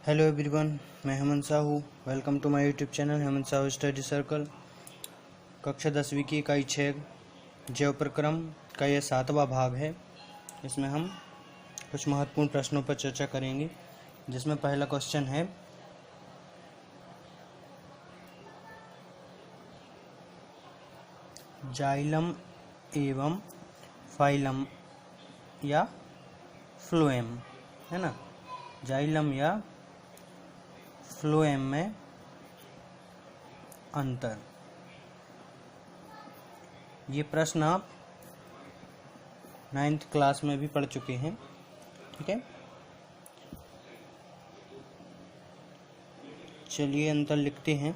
Hello everyone, मैं Hemant Sahu. Welcome to my YouTube channel Hemant Sahu study circle. कक्षा 10वीं की इकाई 6 जैव प्रक्रम का यह 7वां भाग है। इसमें हम कुछ महत्वपूर्ण प्रश्नों पर चर्चा करेंगे, जिसमें पहला क्वेश्चन है जाइलम एवं फाइलम या फ्लोएम, है ना। जाइलम या फ्लोएम में अंतर। ये प्रश्न आप 9th क्लास में भी पढ़ चुके हैं, ठीक है। चलिए अंतर लिखते हैं।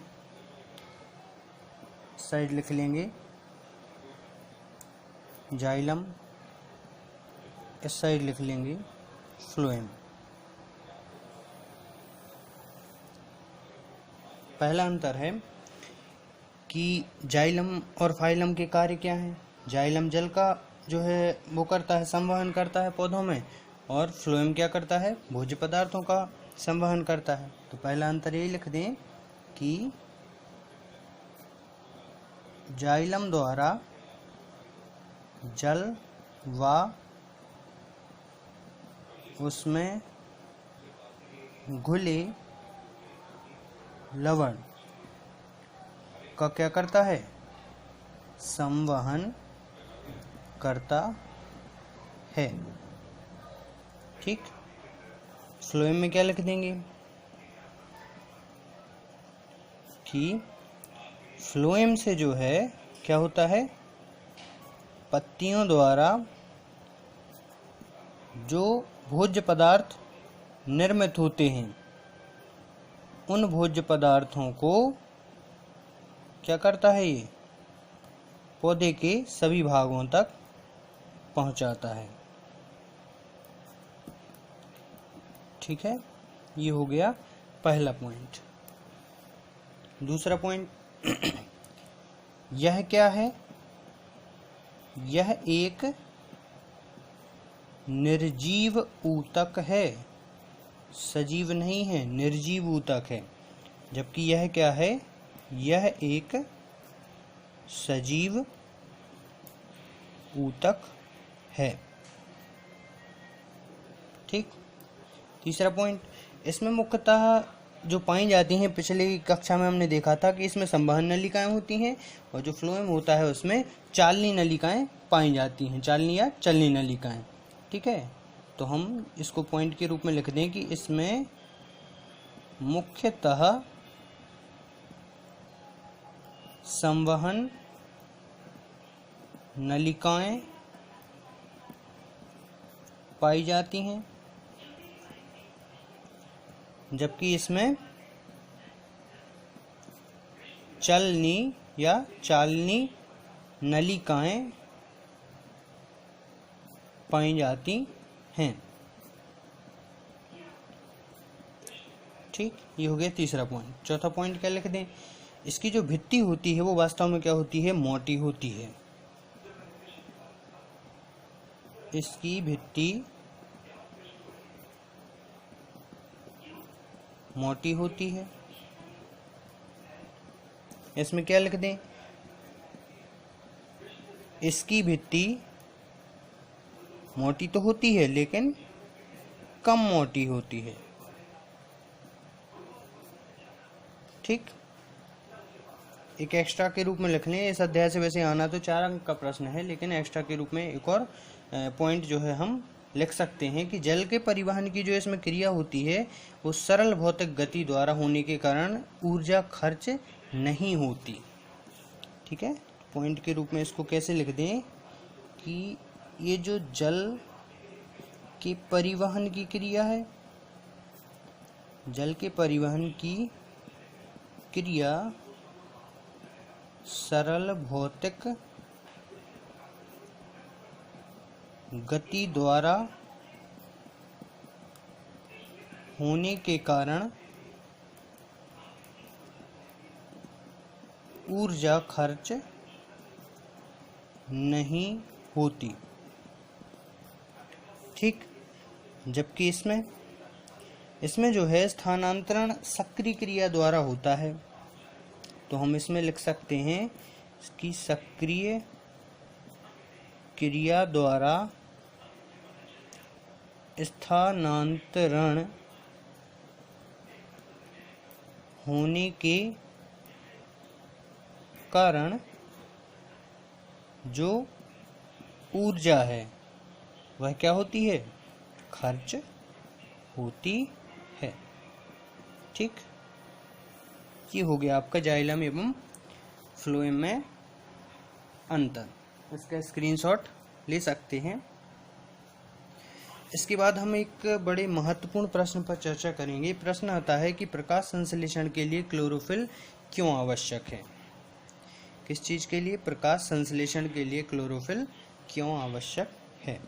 साइड लिख लेंगे जाइलम, इस साइड लिख लेंगे फ्लोएम। पहला अंतर है कि जाइलम और फाइलम के कार्य क्या हैं। जाइलम जल का जो है वो करता है, संवहन करता है पौधों में, और फ्लोएम क्या करता है, भोज्य पदार्थों का संवहन करता है। तो पहला अंतर यही लिख दें कि जाइलम द्वारा जल व उसमें घुले लवण का क्या करता है, संवहन करता है। ठीक। फ्लोएम में क्या लिख देंगे कि फ्लोएम से जो है क्या होता है, पत्तियों द्वारा जो भोज्य पदार्थ निर्मित होते हैं, उन भोज्य पदार्थों को क्या करता है, ये पौधे के सभी भागों तक पहुंचाता है। ठीक है, ये हो गया पहला पॉइंट। दूसरा पॉइंट यह क्या है, यह एक निर्जीव ऊतक है, सजीव नहीं है, निर्जीव ऊतक है। जबकि यह क्या है, यह एक सजीव ऊतक है। ठीक। तीसरा पॉइंट, इसमें मुख्यतः जो पाई जाती हैं, पिछली कक्षा में हमने देखा था कि इसमें संवहन नलिकाएं होती हैं, और जो फ्लोएम होता है उसमें चालनी नलिकाएं पाई जाती हैं, चालनी या चलनी नलिकाएं। ठीक है, तो हम इसको पॉइंट के रूप में लिख दें कि इसमें मुख्यतः संवहन नलिकाएं पाई जाती हैं, जबकि इसमें चलनी या चालनी नलिकाएं पाई जाती हैं। ठीक, ये हो गया तीसरा पॉइंट। चौथा पॉइंट क्या लिख दें, इसकी जो भित्ति होती है वो वास्तव में क्या होती है, मोटी होती है। इसकी भित्ति मोटी होती है। इसमें क्या लिख दें, इसकी भित्ति मोटी तो होती है लेकिन कम मोटी होती है। ठीक, एक एक्स्ट्रा के रूप में लिख लें। इस अध्याय से वैसे आना तो 4 अंक का प्रश्न है, लेकिन एक्स्ट्रा के रूप में एक और पॉइंट जो है हम लिख सकते हैं कि जल के परिवहन की जो इसमें क्रिया होती है वो सरल भौतिक गति द्वारा होने के कारण ऊर्जा खर्च नहीं होती। ठीक है, पॉइंट के रूप में इसको कैसे लिख दें कि ये जो जल के परिवहन की क्रिया है, जल के परिवहन की क्रिया सरल भौतिक गति द्वारा होने के कारण ऊर्जा खर्च नहीं होती। ठीक, जबकि इसमें इसमें जो है स्थानांतरण सक्रिय क्रिया द्वारा होता है, तो हम इसमें लिख सकते हैं कि सक्रिय क्रिया द्वारा स्थानांतरण होने के कारण जो ऊर्जा है वह क्या होती है, खर्च होती है। ठीक, ये हो गया आपका जाइलम एवं फ्लोएम में अंतर। इसका स्क्रीनशॉट ले सकते हैं। इसके बाद हम एक बड़े महत्वपूर्ण प्रश्न पर चर्चा करेंगे। प्रश्न आता है कि प्रकाश संश्लेषण के लिए क्लोरोफिल क्यों आवश्यक है। किस चीज के लिए, प्रकाश संश्लेषण के लिए क्लोरोफिल क्यों आवश्यक है।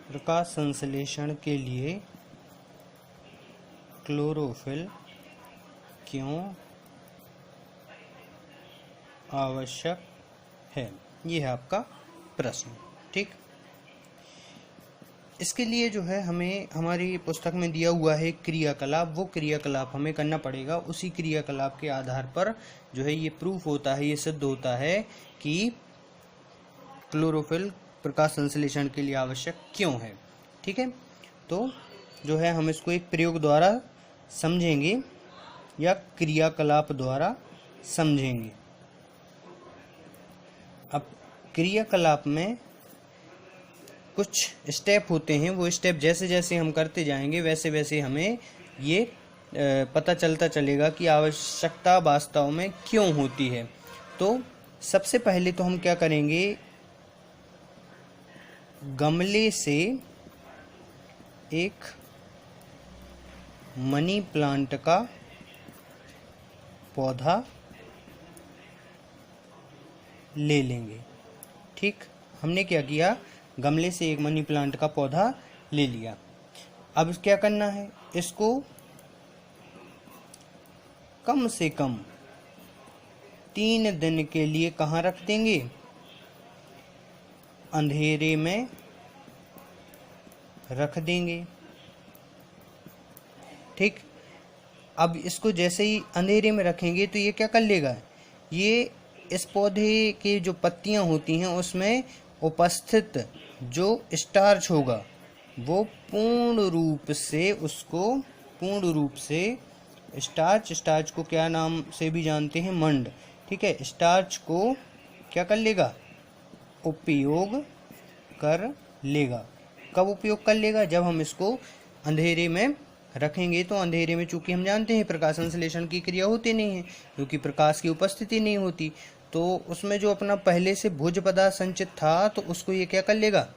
प्रकाश संश्लेषण के लिए क्लोरोफिल क्यों आवश्यक है, ये है आपका प्रश्न। ठीक, इसके लिए जो है हमें हमारी पुस्तक में दिया हुआ है क्रियाकलाप, वो क्रियाकलाप हमें करना पड़ेगा। उसी क्रियाकलाप के आधार पर जो है ये प्रूफ होता है, ये सिद्ध होता है कि क्लोरोफिल प्रकाश संश्लेषण के लिए आवश्यक क्यों है। ठीक है, तो जो है हम इसको एक प्रयोग द्वारा समझेंगे या क्रियाकलाप द्वारा समझेंगे। अब क्रियाकलाप में कुछ स्टेप होते हैं, वो स्टेप जैसे जैसे हम करते जाएंगे वैसे वैसे हमें ये पता चलता चलेगा कि आवश्यकता वास्तव में क्यों होती है। तो सबसे पहले तो हम क्या करेंगे, गमले से एक मनी प्लांट का पौधा ले लेंगे। ठीक, हमने क्या किया, गमले से एक मनी प्लांट का पौधा ले लिया। अब क्या करना है, इसको कम से कम 3 दिन के लिए कहाँ रख देंगे, अंधेरे में रख देंगे। ठीक, अब इसको जैसे ही अंधेरे में रखेंगे तो ये क्या कर लेगा, ये इस पौधे की जो पत्तियां होती हैं उसमें उपस्थित जो स्टार्च होगा वो पूर्ण रूप से स्टार्च को क्या नाम से भी जानते हैं, मंड। ठीक है, स्टार्च को क्या कर लेगा, उपयोग कर लेगा। कब उपयोग कर लेगा, जब हम इसको अंधेरे में रखेंगे। तो अंधेरे में चूंकि हम जानते हैं प्रकाश संश्लेषण की क्रिया होती नहीं है, क्योंकि प्रकाश की उपस्थिति नहीं होती, तो उसमें जो अपना पहले से भोज्य पदार्थ संचित था तो उसको ये क्या कर लेगा,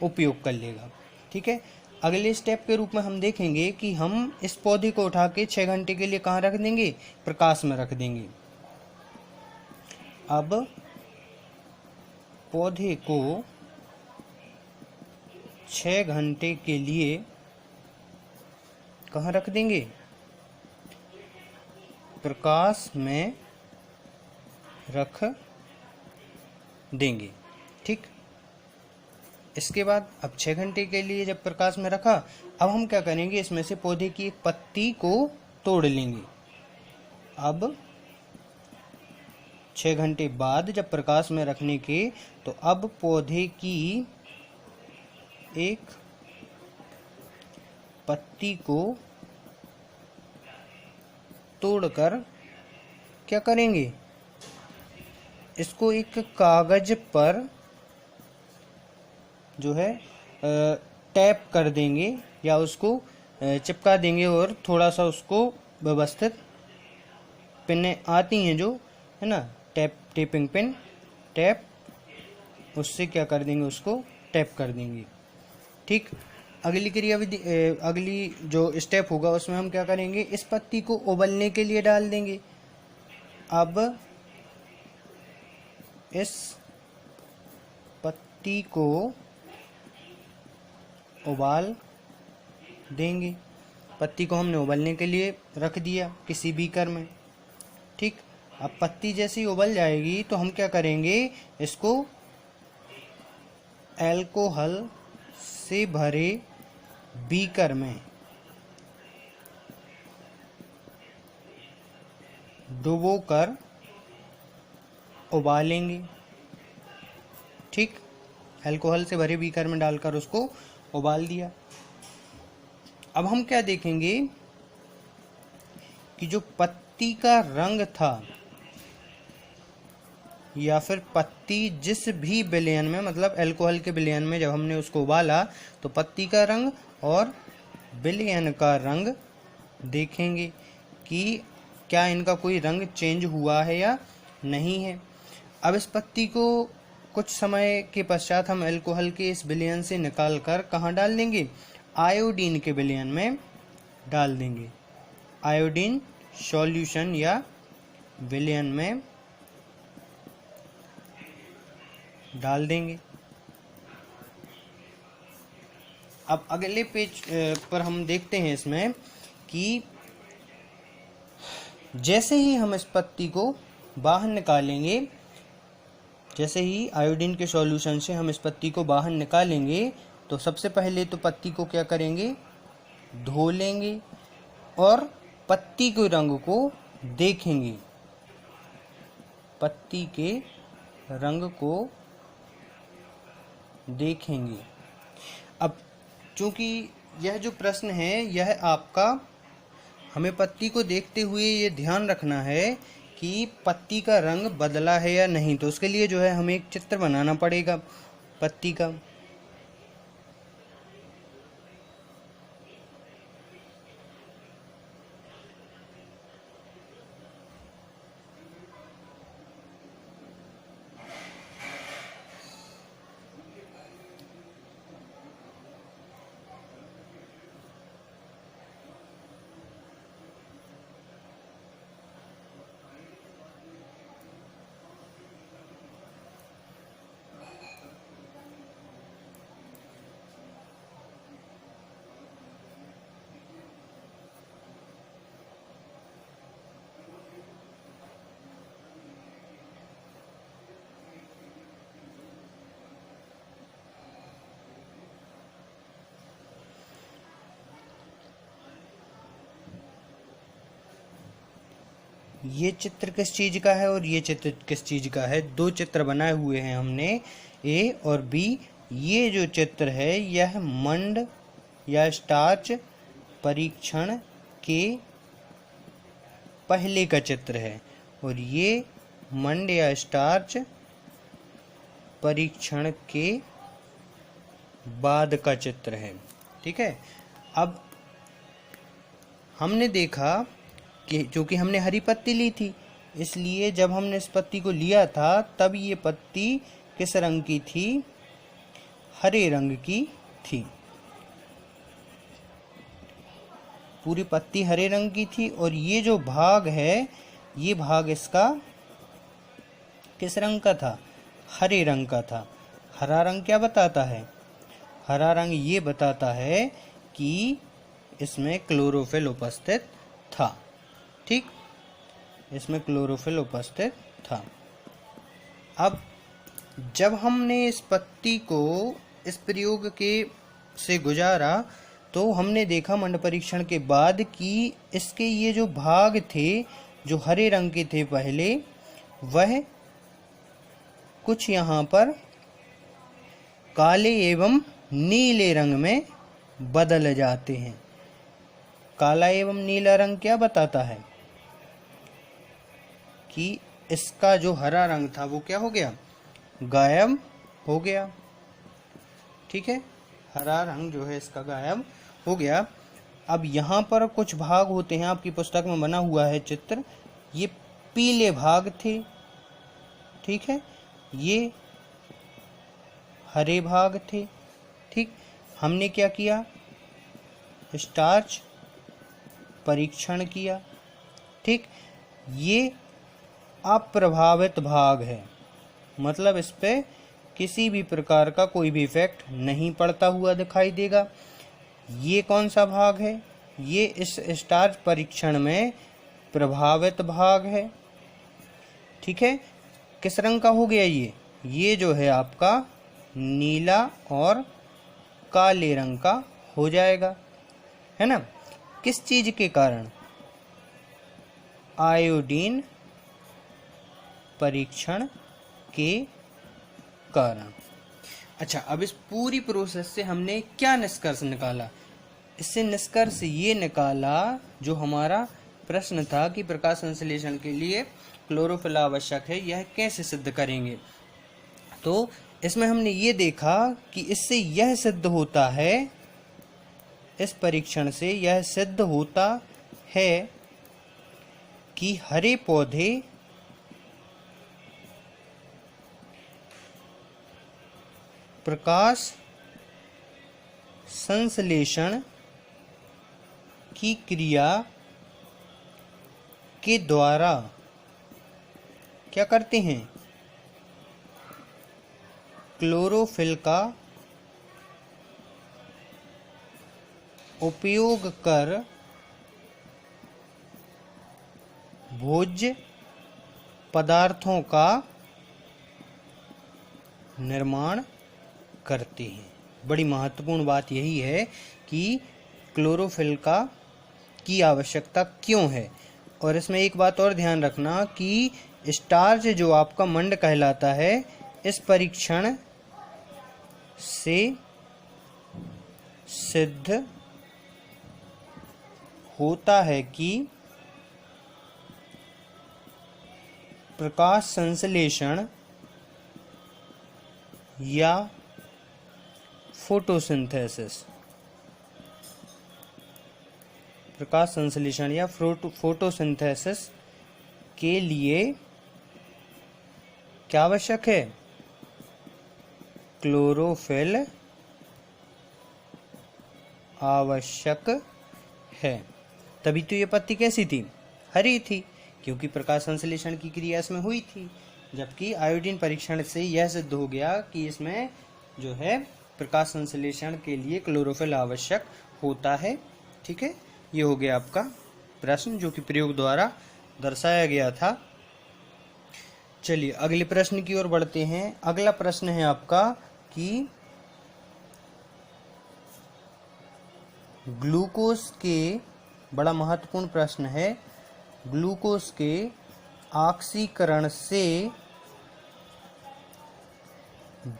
उपयोग कर लेगा। ठीक है, अगले स्टेप के रूप में हम देखेंगे कि हम इस पौधे को उठा के 6 घंटे के लिए कहाँ रख देंगे, प्रकाश में रख देंगे। अब पौधे को 6 घंटे के लिए कहाँ रख देंगे, प्रकाश में रख देंगे। ठीक, इसके बाद अब 6 घंटे के लिए जब प्रकाश में रखा, अब हम क्या करेंगे, इसमें से पौधे की एक पत्ती को तोड़ लेंगे। अब 6 घंटे बाद जब प्रकाश में रखने के, तो अब पौधे की एक पत्ती को तोड़कर क्या करेंगे, इसको एक कागज पर जो है टैप कर देंगे या उसको चिपका देंगे, और थोड़ा सा उसको व्यवस्थित पेनें आती हैं जो है ना, टेपिंग पेन, टैप, उससे क्या कर देंगे, उसको टैप कर देंगे। ठीक, अगली क्रियाविधि, अगली जो स्टेप होगा उसमें हम क्या करेंगे, इस पत्ती को उबलने के लिए डाल देंगे। अब इस पत्ती को उबाल देंगे। पत्ती को हमने उबलने के लिए रख दिया किसी बीकर में। ठीक। अब पत्ती जैसी उबल जाएगी तो हम क्या करेंगे, इसको अल्कोहल से भरे बीकर में डुबोकर उबालेंगे। ठीक, अल्कोहल से भरे बीकर में डालकर उसको उबाल दिया। अब हम क्या देखेंगे कि जो पत्ती का रंग था या फिर पत्ती जिस भी विलयन में, मतलब अल्कोहल के विलयन में जब हमने उसको उबाला तो पत्ती का रंग और विलयन का रंग देखेंगे कि क्या इनका कोई रंग चेंज हुआ है या नहीं है। अब इस पत्ती को कुछ समय के पश्चात हम अल्कोहल के इस विलयन से निकाल कर कहाँ डाल देंगे, आयोडीन के विलयन में डाल देंगे। आयोडीन सॉल्यूशन या विलयन में डाल देंगे। अब अगले पेज पर हम देखते हैं इसमें कि जैसे ही हम इस पत्ती को बाहर निकालेंगे, जैसे ही आयोडीन के सॉल्यूशन से हम इस पत्ती को बाहर निकालेंगे तो सबसे पहले तो पत्ती को क्या करेंगे, धो लेंगे और पत्ती के रंग को देखेंगे। पत्ती के रंग को देखेंगे। अब चूंकि यह जो प्रश्न है यह आपका, हमें पत्ती को देखते हुए ये ध्यान रखना है कि पत्ती का रंग बदला है या नहीं, तो उसके लिए जो है हमें एक चित्र बनाना पड़ेगा पत्ती का। ये चित्र किस चीज का है और ये चित्र किस चीज का है, दो चित्र बनाए हुए हैं हमने, ए और बी। ये जो चित्र है यह मंड या स्टार्च परीक्षण के पहले का चित्र है और ये मंड या स्टार्च परीक्षण के बाद का चित्र है। ठीक है। अब हमने देखा कि चूंकि हमने हरी पत्ती ली थी, इसलिए जब हमने इस पत्ती को लिया था तब ये पत्ती किस रंग की थी, हरे रंग की थी। पूरी पत्ती हरे रंग की थी और ये जो भाग है, ये भाग इसका किस रंग का था, हरे रंग का था। हरा रंग क्या बताता है, हरा रंग ये बताता है कि इसमें क्लोरोफिल उपस्थित था। ठीक, इसमें क्लोरोफिल उपस्थित था। अब जब हमने इस पत्ती को इस प्रयोग के से गुजारा तो हमने देखा मंड परीक्षण के बाद कि इसके ये जो भाग थे जो हरे रंग के थे पहले, वह कुछ यहाँ पर काले एवं नीले रंग में बदल जाते हैं। काला एवं नीला रंग क्या बताता है कि इसका जो हरा रंग था वो क्या हो गया, गायब हो गया। ठीक है, हरा रंग जो है इसका गायब हो गया। अब यहाँ पर कुछ भाग होते हैं, आपकी पुस्तक में बना हुआ है चित्र, ये पीले भाग थे। ठीक है, ये हरे भाग थे। ठीक, हमने क्या किया, स्टार्च परीक्षण किया। ठीक, ये अप्रभावित भाग है, मतलब इस पे किसी भी प्रकार का कोई भी इफेक्ट नहीं पड़ता हुआ दिखाई देगा। ये कौन सा भाग है, ये इस स्टार्च परीक्षण में प्रभावित भाग है। ठीक है, किस रंग का हो गया ये जो है आपका नीला और काले रंग का हो जाएगा, है ना। किस चीज के कारण? आयोडीन परीक्षण के कारण। अच्छा, अब इस पूरी प्रोसेस से हमने क्या निष्कर्ष निकाला? इससे निष्कर्ष ये निकाला, जो हमारा प्रश्न था कि प्रकाश संश्लेषण के लिए क्लोरोफिल आवश्यक है, यह कैसे सिद्ध करेंगे। तो इसमें हमने ये देखा कि इससे यह सिद्ध होता है, इस परीक्षण से यह सिद्ध होता है कि हरे पौधे प्रकाश संश्लेषण की क्रिया के द्वारा क्या करते हैं? क्लोरोफिल का उपयोग कर भोज्य पदार्थों का निर्माण करते हैं। बड़ी महत्वपूर्ण बात यही है कि क्लोरोफिल की आवश्यकता क्यों है। और इसमें एक बात और ध्यान रखना कि स्टार्च जो आपका मंड कहलाता है, इस परीक्षण से सिद्ध होता है कि प्रकाश संश्लेषण या फोटोसिंथेसिस, प्रकाश संश्लेषण या फोटोसिंथेसिस के लिए क्या आवश्यक है? क्लोरोफिल आवश्यक है। तभी तो ये पत्ती कैसी थी? हरी थी, क्योंकि प्रकाश संश्लेषण की क्रिया इसमें हुई थी। जबकि आयोडीन परीक्षण से यह सिद्ध हो गया कि इसमें जो है प्रकाश संश्लेषण के लिए क्लोरोफिल आवश्यक होता है। ठीक है, ये हो गया आपका प्रश्न जो कि प्रयोग द्वारा दर्शाया गया था। चलिए अगले प्रश्न की ओर बढ़ते हैं। अगला प्रश्न है आपका कि ग्लूकोज के, बड़ा महत्वपूर्ण प्रश्न है, ग्लूकोज के ऑक्सीकरण से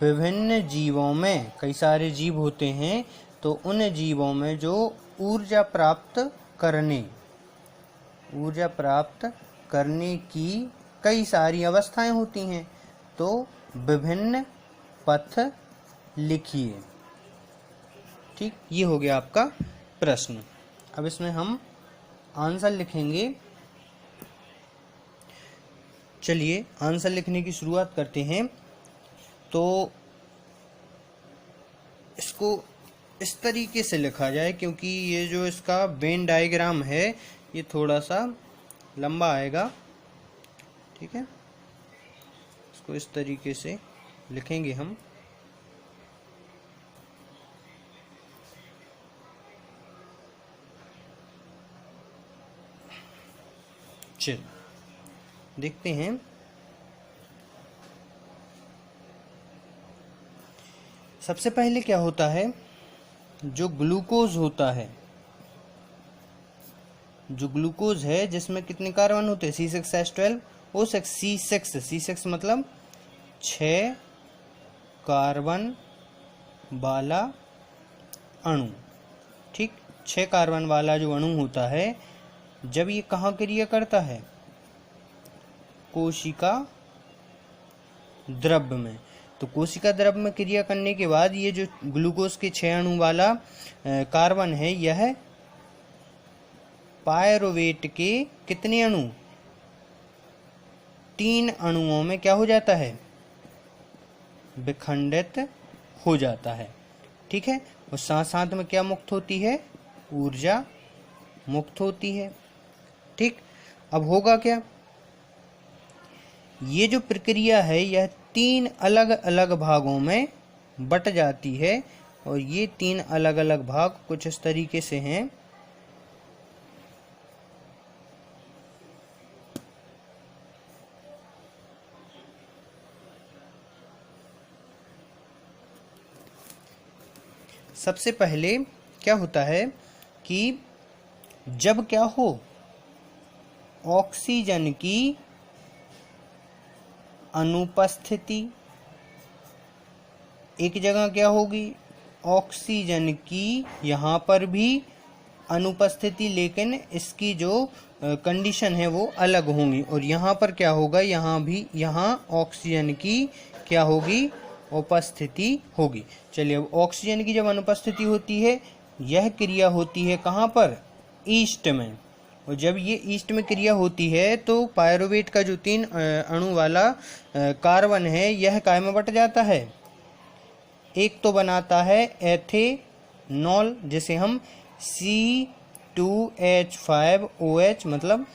विभिन्न जीवों में, कई सारे जीव होते हैं, तो उन जीवों में जो ऊर्जा प्राप्त करने की कई सारी अवस्थाएं होती हैं, तो विभिन्न पथ लिखिए। ठीक, ये हो गया आपका प्रश्न। अब इसमें हम आंसर लिखेंगे। चलिए आंसर लिखने की शुरुआत करते हैं। तो इसको इस तरीके से लिखा जाए, क्योंकि ये जो इसका वेन डायग्राम है ये थोड़ा सा लंबा आएगा। ठीक है, इसको इस तरीके से लिखेंगे हम। चलिए देखते हैं। सबसे पहले क्या होता है, जो ग्लूकोज होता है, जो ग्लूकोज है जिसमें कितने कार्बन होते हैं? C6H12 O6 C6 मतलब 6 कार्बन वाला अणु। ठीक, 6 कार्बन वाला जो अणु होता है, जब ये कहाँ क्रिया करता है? कोशिका द्रव्य में। तो कोशिका द्रव्य में क्रिया करने के बाद ये जो ग्लूकोज के 6 अणु वाला कार्बन है, यह पायरुवेट के कितने अणु? 3 अणुओं में क्या हो जाता है? विखंडित हो जाता है। ठीक है, और साथ साथ में क्या मुक्त होती है? ऊर्जा मुक्त होती है। ठीक, अब होगा क्या? ये जो प्रक्रिया है यह 3 अलग अलग भागों में बट जाती है, और ये 3 अलग अलग भाग कुछ इस तरीके से हैं। सबसे पहले क्या होता है कि जब क्या हो, ऑक्सीजन की अनुपस्थिति, एक जगह क्या होगी, ऑक्सीजन की यहाँ पर भी अनुपस्थिति, लेकिन इसकी जो कंडीशन है वो अलग होंगी, और यहाँ पर क्या होगा, यहाँ ऑक्सीजन की क्या होगी, उपस्थिति होगी। चलिए, अब ऑक्सीजन की जब अनुपस्थिति होती है, यह क्रिया होती है कहाँ पर, ईस्ट में, और जब ये ईस्ट में क्रिया होती है तो पायरुवेट का जो 3 अणु वाला कार्बन है, यह काय में बट जाता है, एक तो बनाता है एथेनॉल, जिसे हम C2H5OH मतलब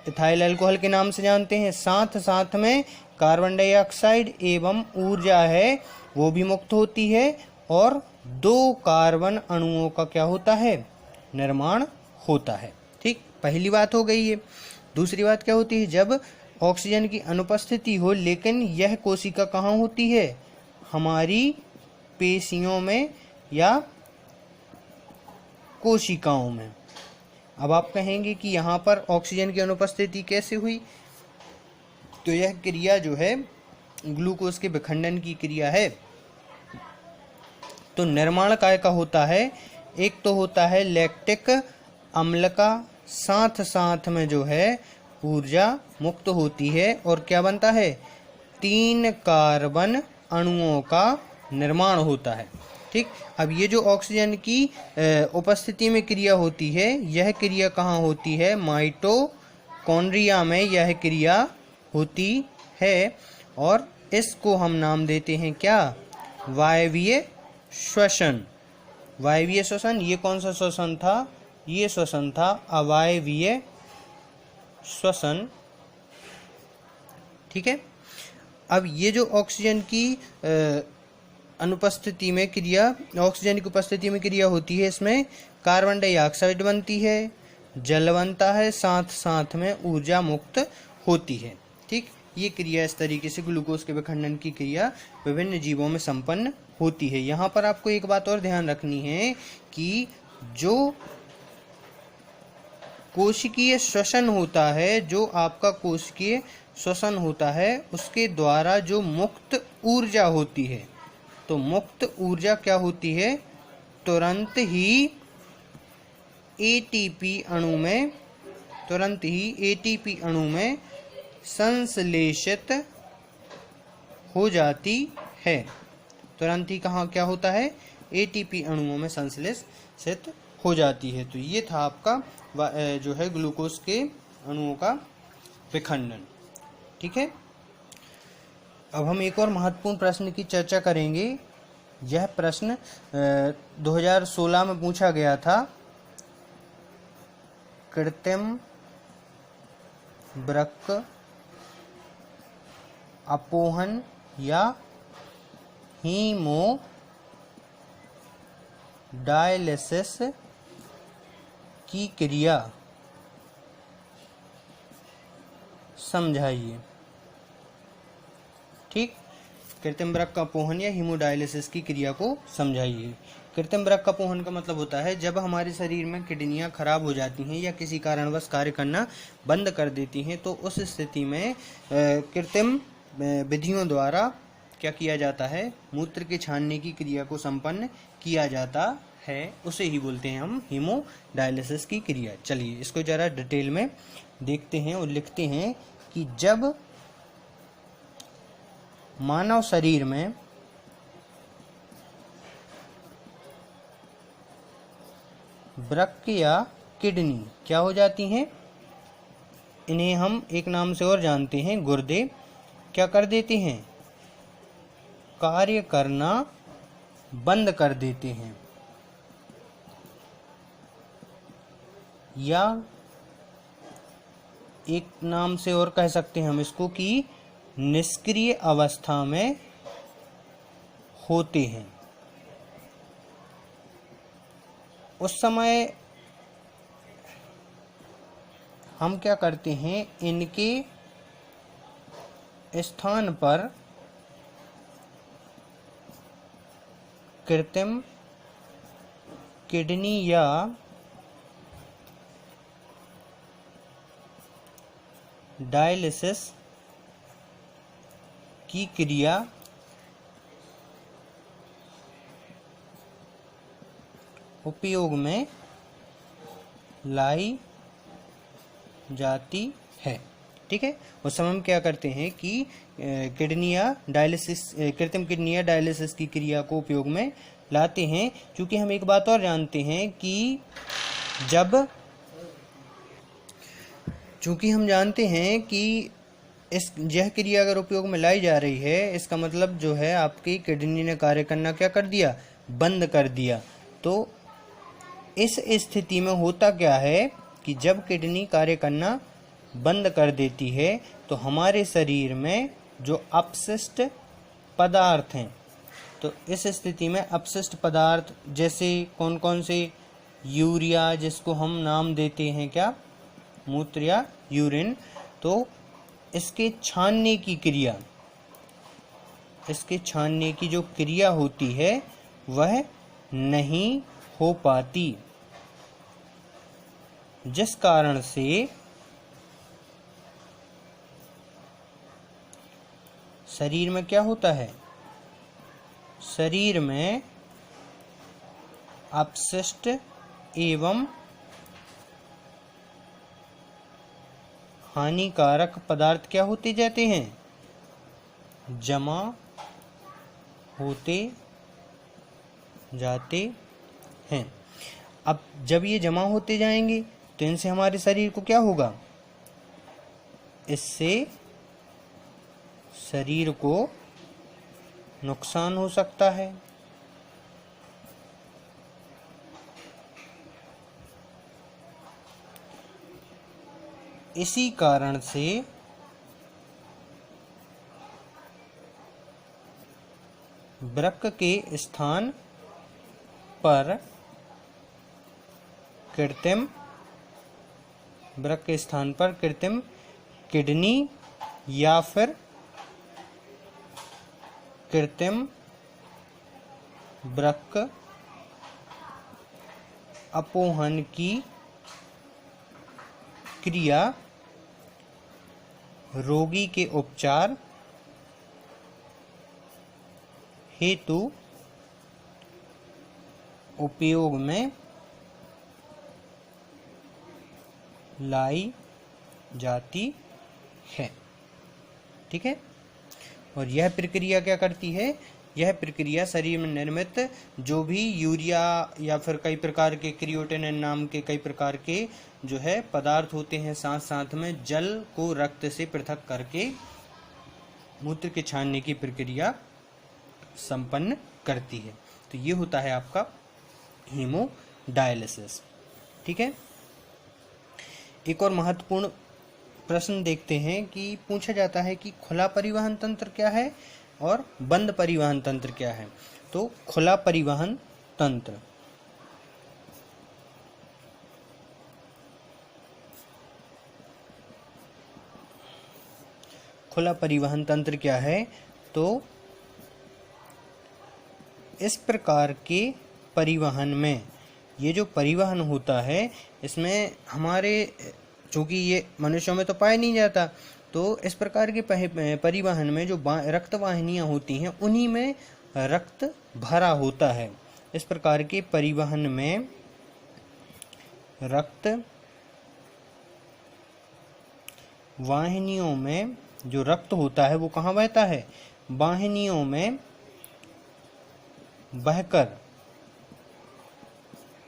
इथाइल अल्कोहल के नाम से जानते हैं। साथ साथ में कार्बन डाइऑक्साइड एवं ऊर्जा है वो भी मुक्त होती है, और 2 कार्बन अणुओं का क्या होता है, निर्माण होता है। ठीक, पहली बात हो गई है। दूसरी बात क्या होती है, जब ऑक्सीजन की अनुपस्थिति हो, लेकिन यह कोशिका कहाँ होती है, हमारी पेशियों में या कोशिकाओं में। अब आप कहेंगे कि यहाँ पर ऑक्सीजन की अनुपस्थिति कैसे हुई, तो यह क्रिया जो है ग्लूकोज के विखंडन की क्रिया है। तो निर्माण काय का होता है, एक तो होता है लैक्टिक अम्ल का, साथ साथ में जो है ऊर्जा मुक्त होती है, और क्या बनता है, 3 कार्बन अणुओं का निर्माण होता है। ठीक, अब ये जो ऑक्सीजन की उपस्थिति में क्रिया होती है, यह क्रिया कहाँ होती है, माइटोकॉन्ड्रिया में यह क्रिया होती है, और इसको हम नाम देते हैं क्या, वायवीय श्वसन। वायवीय श्वसन, ये कौन सा श्वसन था, ये श्वसन था अवायवीय श्वसन। ठीक है, अब ये जो ऑक्सीजन की अनुपस्थिति में क्रिया, ऑक्सीजन की उपस्थिति में क्रिया होती है, इसमें कार्बन डाइऑक्साइड बनती है, जल बनता है, साथ साथ में ऊर्जा मुक्त होती है। ठीक, ये क्रिया इस तरीके से ग्लूकोज के विखंडन की क्रिया विभिन्न जीवों में संपन्न होती है। यहाँ पर आपको एक बात और ध्यान रखनी है कि जो कोशिकीय श्वसन होता है, जो आपका कोशिकीय श्वसन होता है, उसके द्वारा जो मुक्त ऊर्जा होती है, तो मुक्त ऊर्जा क्या होती है, तुरंत ही एटीपी अणु में संश्लेषित हो जाती है। तुरंत ही कहाँ क्या होता है, एटीपी अणुओं में संश्लेषित हो जाती है। तो ये था आपका जो है ग्लूकोज के अणुओं का विखंडन। ठीक है, अब हम एक और महत्वपूर्ण प्रश्न की चर्चा करेंगे। यह प्रश्न 2016 में पूछा गया था। कृत्रिम वृक्क अपोहन या हीमोडायलिसिस की क्रिया समझाइए। ठीक, कृत्रिम वृक्क अपोहन या हीमोडायलिसिस की क्रिया को समझाइए। कृत्रिम वृक्क अपोहन का मतलब होता है जब हमारे शरीर में किडनियां खराब हो जाती हैं या किसी कारणवश कार्य करना बंद कर देती हैं, तो उस स्थिति में कृत्रिम विधियों द्वारा क्या किया जाता है, मूत्र के छानने की क्रिया को संपन्न किया जाता है, उसे ही बोलते हैं हम हीमोडायलिसिस की क्रिया। चलिए इसको जरा डिटेल में देखते हैं और लिखते हैं कि जब मानव शरीर में वृक्क या किडनी क्या हो जाती हैं, इन्हें हम एक नाम से और जानते हैं गुर्दे, क्या कर देते हैं, कार्य करना बंद कर देते हैं, या एक नाम से और कह सकते हैं हम इसको कि निष्क्रिय अवस्था में होते हैं। उस समय हम क्या करते हैं, इनके स्थान पर कृत्रिम किडनी या डायलिसिस की क्रिया उपयोग में लाई जाती है। ठीक है, उस समय हम क्या करते हैं कि किडनी या डायलिसिस, कृत्रिम किडनी या डायलिसिस की क्रिया को उपयोग में लाते हैं। क्योंकि हम एक बात और जानते हैं कि चूंकि हम जानते हैं कि यह क्रिया अगर उपयोग में लाई जा रही है, इसका मतलब जो है आपकी किडनी ने कार्य करना क्या कर दिया, बंद कर दिया। तो इस स्थिति में होता क्या है कि जब किडनी कार्य करना बंद कर देती है तो हमारे शरीर में जो अपशिष्ट पदार्थ हैं, तो इस स्थिति में अपशिष्ट पदार्थ जैसे कौन कौन से, यूरिया, जिसको हम नाम देते हैं क्या, मूत्र या यूरिन, तो इसके छानने की क्रिया, इसके छानने की जो क्रिया होती है वह नहीं हो पाती, जिस कारण से शरीर में क्या होता है, शरीर में अपशिष्ट एवं हानिकारक पदार्थ क्या होते जाते हैं, जमा होते जाते हैं। अब जब ये जमा होते जाएंगे तो इनसे हमारे शरीर को क्या होगा, इससे शरीर को नुकसान हो सकता है। इसी कारण से वृक्क के स्थान पर कृत्रिम किडनी या फिर कृत्रिम वृक्क अपोहन की क्रिया रोगी के उपचार हेतु उपयोग में लाई जाती है। ठीक है, और यह प्रक्रिया क्या करती है, यह प्रक्रिया शरीर में निर्मित जो भी यूरिया या फिर कई प्रकार के क्रिएटिनिन नाम के कई प्रकार के जो है पदार्थ होते हैं, साथ साथ में जल को रक्त से पृथक करके मूत्र के छानने की प्रक्रिया संपन्न करती है। तो ये होता है आपका हीमोडायलिसिस। ठीक है, एक और महत्वपूर्ण प्रश्न देखते हैं कि पूछा जाता है कि खुला परिवहन तंत्र क्या है और बंद परिवहन तंत्र क्या है। तो खुला परिवहन तंत्र, खुला परिवहन तंत्र क्या है, तो इस प्रकार के परिवहन में ये जो परिवहन होता है इसमें हमारे, चूँकि ये मनुष्यों में तो पाया नहीं जाता, तो इस प्रकार के परिवहन में जो रक्त वाहिनियाँ होती हैं उन्हीं में रक्त भरा होता है। इस प्रकार के परिवहन में रक्त वाहिनियों में जो रक्त होता है वो कहाँ बहता है, वाहिनियों में बहकर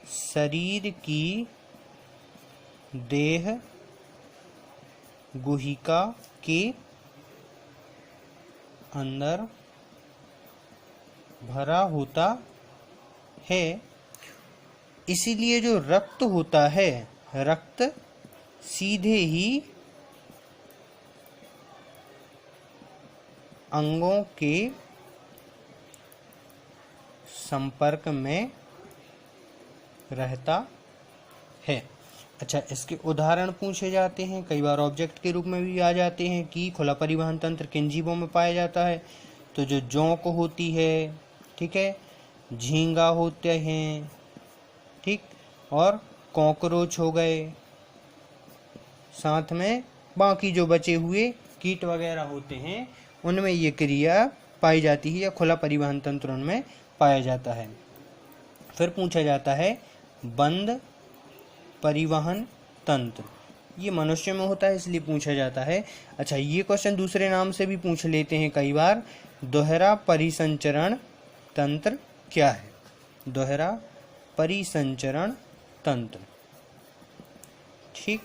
शरीर की देह गुहिका के अंदर भरा होता है। इसीलिए जो रक्त होता है, रक्त सीधे ही अंगों के संपर्क में रहता है। अच्छा, इसके उदाहरण पूछे जाते हैं, कई बार ऑब्जेक्ट के रूप में भी आ जाते हैं कि खुला परिवहन तंत्र किन जीवों में पाया जाता है। तो जो जोंक होती है, ठीक है, झींगा होते हैं, ठीक, और कॉकरोच हो गए, साथ में बाकी जो बचे हुए कीट वगैरह होते हैं उनमें ये क्रिया पाई जाती है या खुला परिवहन तंत्र उनमें पाया जाता है। फिर पूछा जाता है बंद परिवहन तंत्र, ये मनुष्य में होता है इसलिए पूछा जाता है। अच्छा, ये क्वेश्चन दूसरे नाम से भी पूछ लेते हैं कई बार, दोहरा परिसंचरण तंत्र क्या है? दोहरा परिसंचरण तंत्र, ठीक।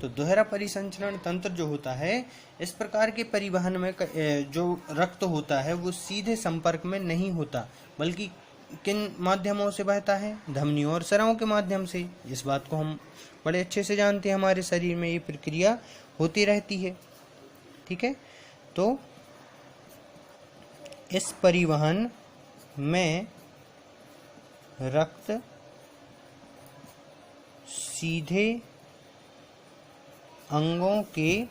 तो दोहरा परिसंचरण तंत्र जो होता है, इस प्रकार के परिवहन में जो रक्त होता है वो सीधे संपर्क में नहीं होता, बल्कि किन माध्यमों से बहता है? धमनियों और स्रावों के माध्यम से। इस बात को हम बड़े अच्छे से जानते हैं, हमारे शरीर में ये प्रक्रिया होती रहती है, ठीक है। तो इस परिवहन में रक्त सीधे अंगों के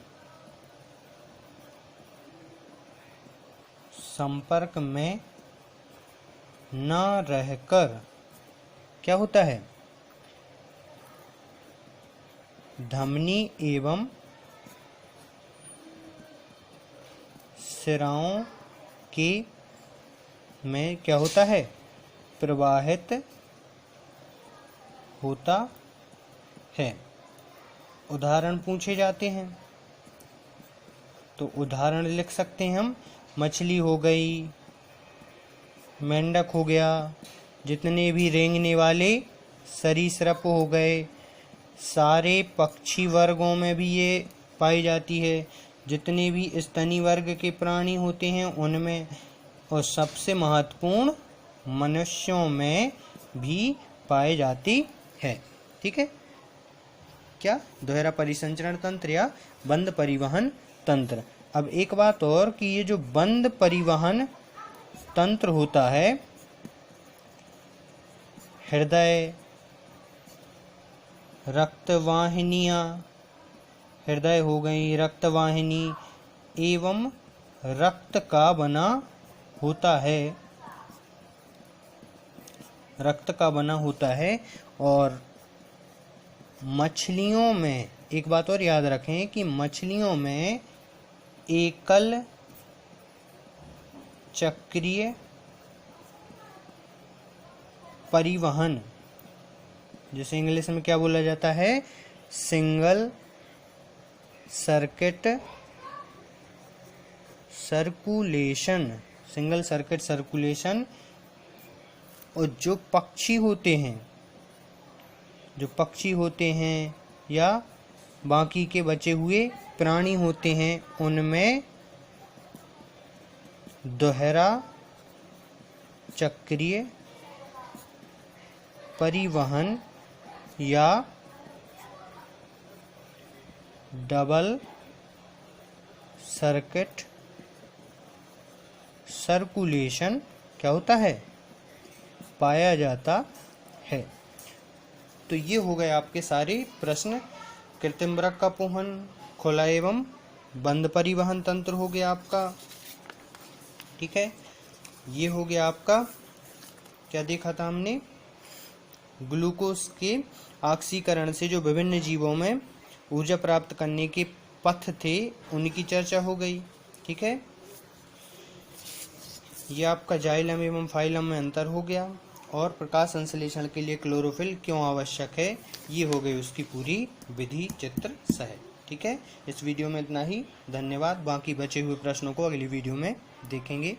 संपर्क में न रहकर क्या होता है? धमनी एवं सिराओं के में क्या होता है? प्रवाहित होता है। उदाहरण पूछे जाते हैं तो उदाहरण लिख सकते हैं हम, मछली हो गई, मेंढक हो गया, जितने भी रेंगने वाले सरीसृप हो गए, सारे पक्षी वर्गों में भी ये पाई जाती है, जितने भी स्तनी वर्ग के प्राणी होते हैं उनमें, और सबसे महत्वपूर्ण मनुष्यों में भी पाई जाती है, ठीक है। क्या? दोहरा परिसंचरण तंत्र या बंद परिवहन तंत्र। अब एक बात और कि ये जो बंद परिवहन तंत्र होता है, हृदय, रक्तवाहिनियाँ, हृदय हो गई, रक्तवाहिनी एवं रक्त का बना होता है, रक्त का बना होता है। और मछलियों में एक बात और याद रखें कि मछलियों में एकल चक्रीय परिवहन, जिसे इंग्लिश में क्या बोला जाता है? Single circuit circulation, single circuit circulation. और जो पक्षी होते हैं या बाकी के बचे हुए प्राणी होते हैं उनमें दोहरा चक्रीय परिवहन या डबल सर्किट सर्कुलेशन क्या होता है? पाया जाता है। तो ये हो गए आपके सारे प्रश्न। कृत्रिम वृक्क का पोहन, खुला एवं बंद परिवहन तंत्र हो गया आपका, ठीक है। ये हो गया आपका, क्या देखा था हमने? ग्लूकोज के ऑक्सीकरण से जो विभिन्न जीवों में ऊर्जा प्राप्त करने के पथ थे उनकी चर्चा हो गई, ठीक है। ये आपका जाइलम एवं फाइलम में अंतर हो गया, और प्रकाश संश्लेषण के लिए क्लोरोफिल क्यों आवश्यक है, ये हो गई उसकी पूरी विधि चित्र सहित, ठीक है। इस वीडियो में इतना ही, धन्यवाद। बाकी बचे हुए प्रश्नों को अगली वीडियो में देखेंगे।